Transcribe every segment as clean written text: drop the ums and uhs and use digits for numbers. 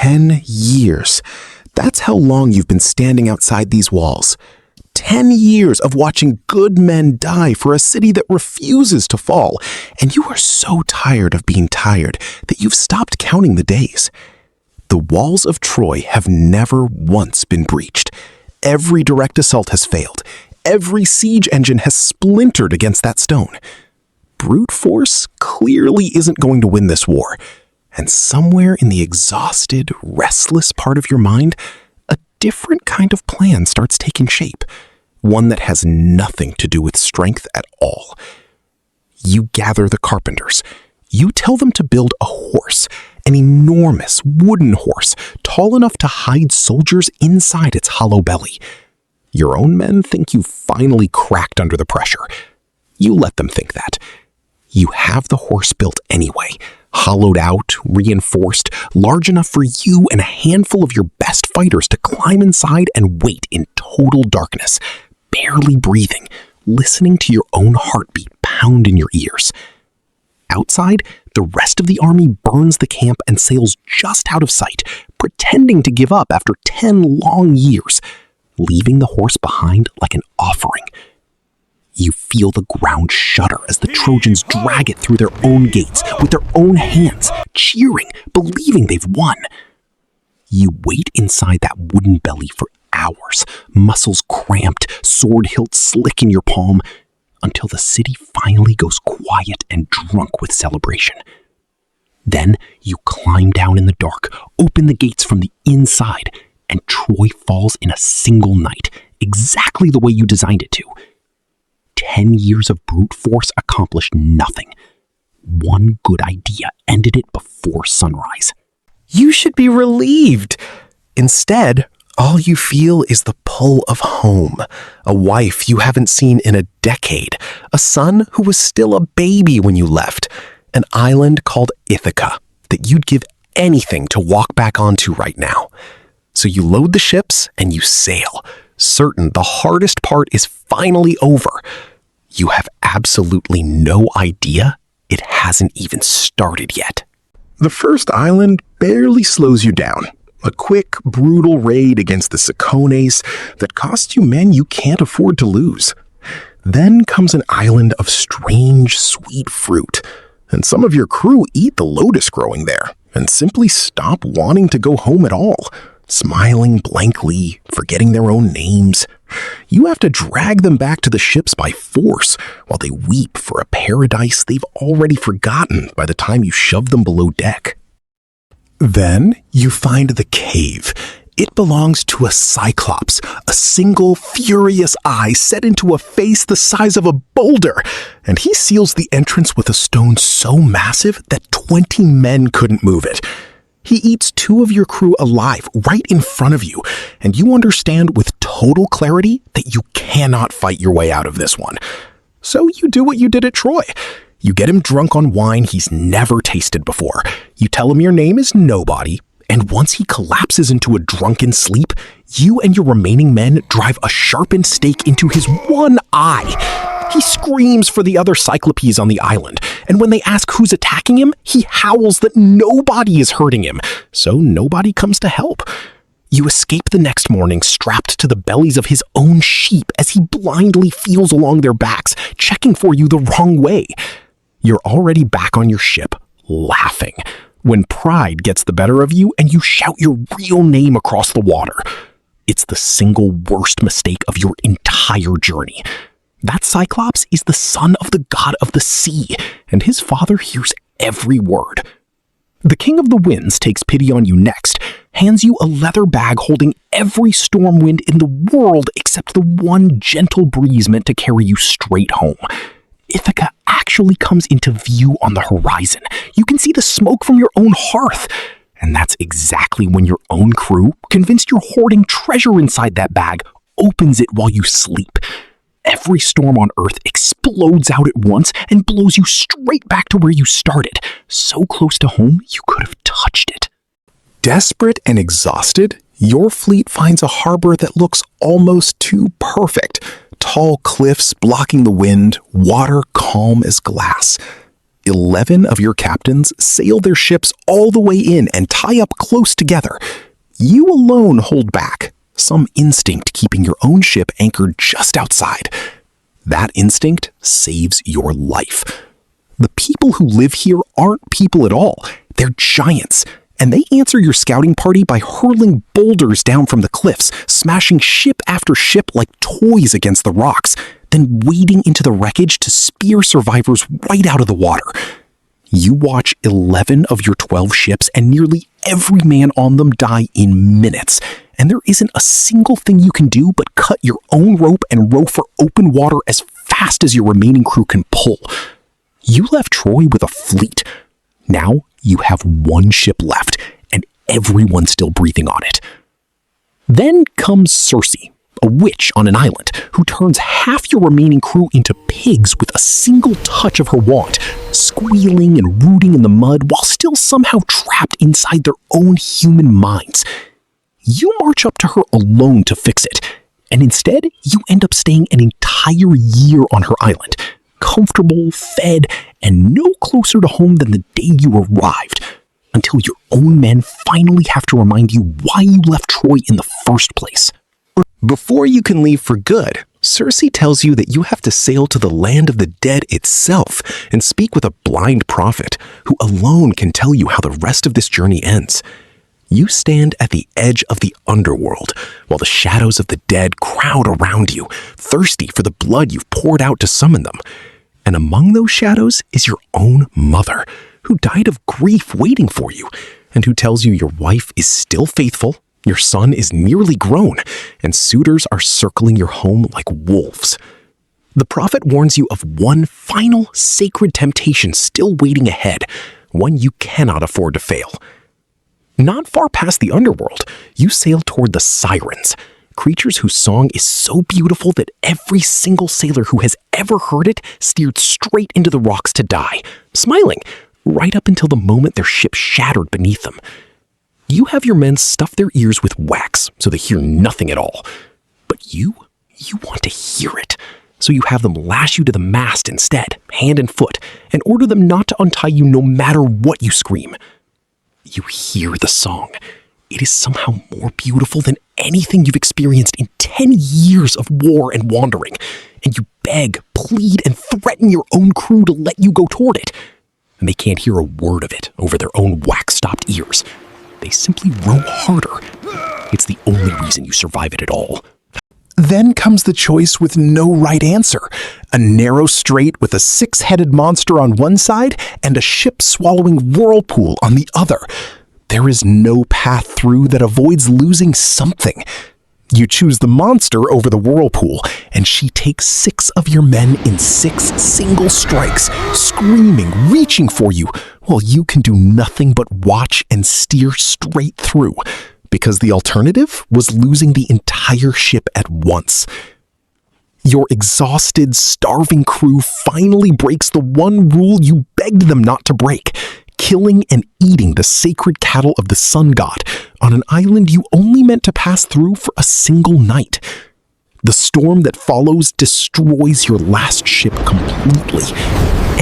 10 years. That's how long you've been standing outside these walls. 10 years of watching good men die for a city that refuses to fall, and you are so tired of being tired that you've stopped counting the days. The walls of Troy have never once been breached. Every direct assault has failed. Every siege engine has splintered against that stone. Brute force clearly isn't going to win this war. And somewhere in the exhausted, restless part of your mind, a different kind of plan starts taking shape. One that has nothing to do with strength at all. You gather the carpenters. You tell them to build a horse, an enormous wooden horse, tall enough to hide soldiers inside its hollow belly. Your own men think you finally cracked under the pressure. You let them think that. You have the horse built anyway, hollowed out, reinforced, large enough for you and a handful of your best fighters to climb inside and wait in total darkness, barely breathing, listening to your own heartbeat pound in your ears. Outside, the rest of the army burns the camp and sails just out of sight, pretending to give up after 10 long years, leaving the horse behind like an offering. You feel the ground shudder as the Trojans drag it through their own gates with their own hands, cheering, believing they've won. You wait inside that wooden belly for hours, muscles cramped, sword hilt slick in your palm, until the city finally goes quiet and drunk with celebration. Then you climb down in the dark, open the gates from the inside, and Troy falls in a single night, exactly the way you designed it to. 10 years of brute force accomplished nothing. One good idea ended it before sunrise. You should be relieved. Instead, all you feel is the pull of home, a wife you haven't seen in a decade, a son who was still a baby when you left, an island called Ithaca that you'd give anything to walk back onto right now. So you load the ships and you sail, certain the hardest part is finally over. You have absolutely no idea it hasn't even started yet. The first island barely slows you down. A quick, brutal raid against the Cicones that costs you men you can't afford to lose. Then comes an island of strange, sweet fruit, and some of your crew eat the lotus growing there and simply stop wanting to go home at all, smiling blankly, forgetting their own names. You have to drag them back to the ships by force while they weep for a paradise they've already forgotten by the time you shove them below deck. Then you find the cave. It belongs to a Cyclops, a single furious eye set into a face the size of a boulder, and he seals the entrance with a stone so massive that 20 men couldn't move it. He eats 2 of your crew alive right in front of you, and you understand with total clarity that you cannot fight your way out of this one. So you do what you did at Troy. You get him drunk on wine he's never tasted before. You tell him your name is Nobody, and once he collapses into a drunken sleep, you and your remaining men drive a sharpened stake into his one eye. He screams for the other Cyclopes on the island, and when they ask who's attacking him, he howls that nobody is hurting him, so nobody comes to help. You escape the next morning strapped to the bellies of his own sheep as he blindly feels along their backs, checking for you the wrong way. You're already back on your ship, laughing, when pride gets the better of you and you shout your real name across the water. It's the single worst mistake of your entire journey. That Cyclops is the son of the god of the sea, and his father hears every word. The king of the winds takes pity on you next, hands you a leather bag holding every storm wind in the world except the one gentle breeze meant to carry you straight home. Ithaca actually comes into view on the horizon. You can see the smoke from your own hearth. And that's exactly when your own crew, convinced you're hoarding treasure inside that bag, opens it while you sleep. Every storm on Earth explodes out at once and blows you straight back to where you started, so close to home you could have touched it. Desperate and exhausted, your fleet finds a harbor that looks almost too perfect. Tall cliffs blocking the wind, water calm as glass. 11 of your captains sail their ships all the way in and tie up close together. You alone hold back, some instinct keeping your own ship anchored just outside. That instinct saves your life. The people who live here aren't people at all. They're giants, and they answer your scouting party by hurling boulders down from the cliffs, smashing ship after ship like toys against the rocks, then wading into the wreckage to spear survivors right out of the water. You watch 11 of your 12 ships, and nearly every man on them die in minutes. And there isn't a single thing you can do but cut your own rope and row for open water as fast as your remaining crew can pull. You left Troy with a fleet. Now you have one ship left, and everyone still breathing on it. Then comes Circe, a witch on an island, who turns half your remaining crew into pigs with a single touch of her wand, squealing and rooting in the mud while still somehow trapped inside their own human minds. You march up to her alone to fix it, and instead you end up staying an entire year on her island, comfortable, fed, and no closer to home than the day you arrived, until your own men finally have to remind you why you left Troy in the first place. Before you can leave for good, Circe tells you that you have to sail to the land of the dead itself and speak with a blind prophet who alone can tell you how the rest of this journey ends. You stand at the edge of the underworld while the shadows of the dead crowd around you, thirsty for the blood you've poured out to summon them. And among those shadows is your own mother, who died of grief waiting for you, and who tells you your wife is still faithful, your son is nearly grown, and suitors are circling your home like wolves. The prophet warns you of one final sacred temptation still waiting ahead, one you cannot afford to fail. Not far past the underworld, you sail toward the Sirens, creatures whose song is so beautiful that every single sailor who has ever heard it steered straight into the rocks to die, smiling, right up until the moment their ship shattered beneath them. You have your men stuff their ears with wax so they hear nothing at all. But you want to hear it. So you have them lash you to the mast instead, hand and foot, and order them not to untie you no matter what you scream. You hear the song. It is somehow more beautiful than anything you've experienced in 10 years of war and wandering. And you beg, plead, and threaten your own crew to let you go toward it. And they can't hear a word of it over their own wax-stopped ears. They simply row harder. It's the only reason you survive it at all. Then comes the choice with no right answer. A narrow strait with a 6-headed monster on one side and a ship-swallowing whirlpool on the other. There is no path through that avoids losing something. You choose the monster over the whirlpool, and she takes 6 of your men in 6 single strikes, screaming, reaching for you, while you can do nothing but watch and steer straight through, because the alternative was losing the entire ship at once. Your exhausted, starving crew finally breaks the one rule you begged them not to break, killing and eating the sacred cattle of the sun god on an island you only meant to pass through for a single night. The storm that follows destroys your last ship completely.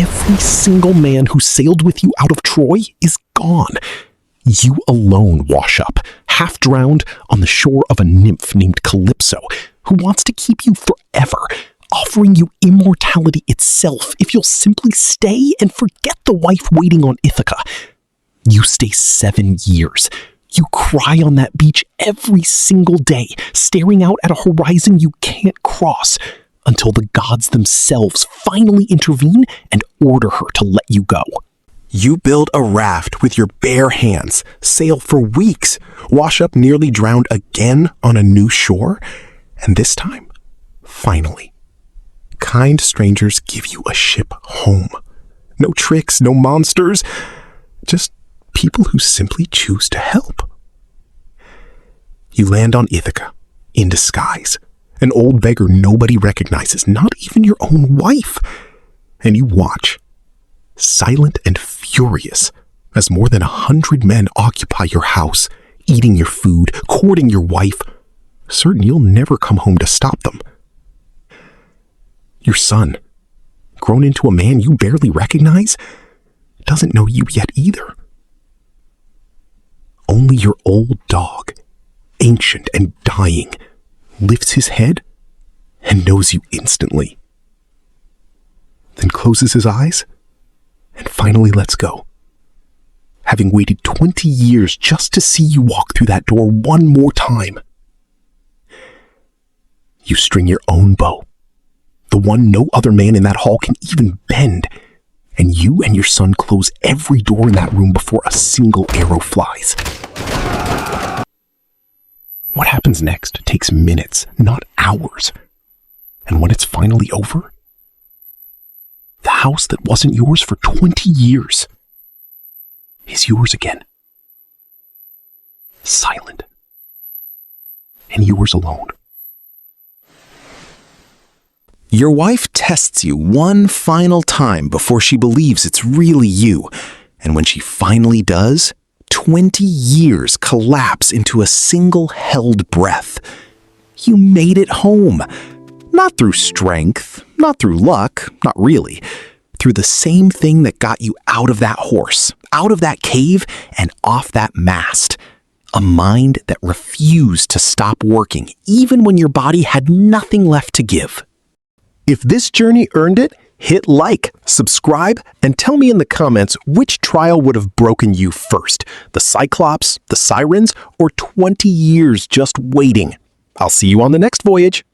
Every single man who sailed with you out of Troy is gone. You alone wash up, half drowned, on the shore of a nymph named Calypso, who wants to keep you forever, offering you immortality itself if you'll simply stay and forget the wife waiting on Ithaca. You stay 7 years. You cry on that beach every single day, staring out at a horizon you can't cross, until the gods themselves finally intervene and order her to let you go. You build a raft with your bare hands, sail for weeks, wash up nearly drowned again on a new shore, and this time, finally, kind strangers give you a ship home. No tricks, no monsters, just people who simply choose to help. You land on Ithaca, in disguise, an old beggar nobody recognizes, not even your own wife, and you watch, silent and furious, as more than 100 men occupy your house, eating your food, courting your wife, certain you'll never come home to stop them. Your son, grown into a man you barely recognize, doesn't know you yet either. Only your old dog, ancient and dying, lifts his head and knows you instantly. Then closes his eyes and finally lets go. Having waited 20 years just to see you walk through that door one more time. You string your own bow, the one no other man in that hall can even bend, and you and your son close every door in that room before a single arrow flies. What happens next takes minutes, not hours. And when it's finally over, the house that wasn't yours for 20 years is yours again. Silent. And yours alone. Your wife tests you one final time before she believes it's really you. And when she finally does, 20 years collapse into a single held breath. You made it home. Not through strength, not through luck, not really. Through the same thing that got you out of that horse, out of that cave, and off that mast. A mind that refused to stop working, even when your body had nothing left to give. If this journey earned it, hit like, subscribe, and tell me in the comments which trial would have broken you first, the Cyclops, the Sirens, or 20 years just waiting. I'll see you on the next voyage.